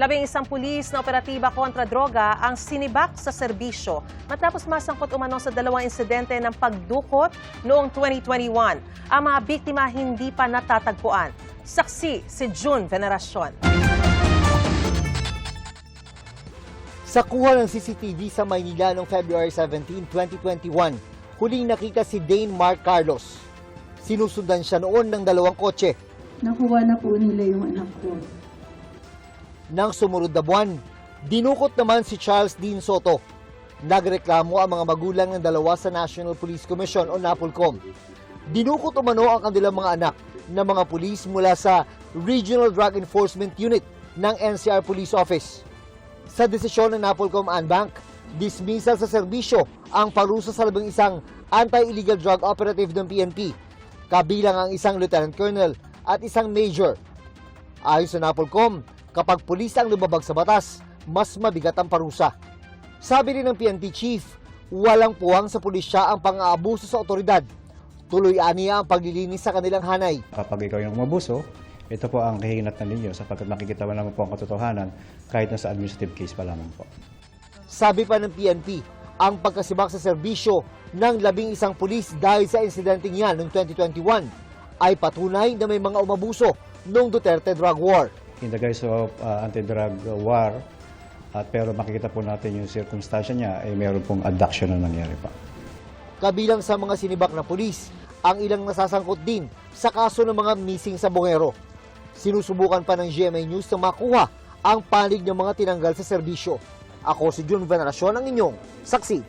11 pulis na operatiba kontra droga ang sinibak sa serbisyo matapos masangkot umano sa dalawang insidente ng pagdukot noong 2021. Ang mga biktima hindi pa natatagpuan. Saksi si June Veneracion. Sa kuha ng CCTV sa Maynila noong February 17, 2021, huling nakita si Dane Mark Carlos. Sinusundan siya noon ng dalawang kotse. Nakuha na po nila yung anak ko. Nang sumunod na buwan, dinukot naman si Charles Dean Soto. Nagreklamo ang mga magulang ng dalawa sa National Police Commission o NAPOLCOM. Dinukot umano ang kanilang mga anak na mga pulis mula sa Regional Drug Enforcement Unit ng NCR Police Office. Sa desisyon ng NAPOLCOM Anbank, dismissal sa serbisyo ang parusa sa 11 anti-illegal drug operative ng PNP, kabilang ang isang lieutenant colonel at isang major. Ayon sa NAPOLCOM, kapag pulis ang lumabag sa batas, mas mabigat ang parusa. Sabi rin ng PNP chief, walang puwang sa pulisya ang pang-aabuso sa otoridad. Tuloy-aniya ang paglilinis sa kanilang hanay. Kapag ikaw yung umabuso, ito po ang kahinatnan ninyo sapagkat makikita mo naman po ang katotohanan kahit nasa administrative case pa lamang po. Sabi pa ng PNP, ang pagkasibak sa serbisyo ng 11 pulis dahil sa insidenteng yan noong 2021 ay patunay na may mga umabuso noong Duterte drug war. In the guise of anti-drug war, pero makikita po natin yung circumstansya niya, ay mayroon pong abduction na nangyari pa. Kabilang sa mga sinibak na pulis, ang ilang nasasangkot din sa kaso ng mga missing sa Bungero. Sinusubukan pa ng GMA News na makuha ang panig ng mga tinanggal sa serbisyo. Ako si June Veneracion, ang inyong saksi.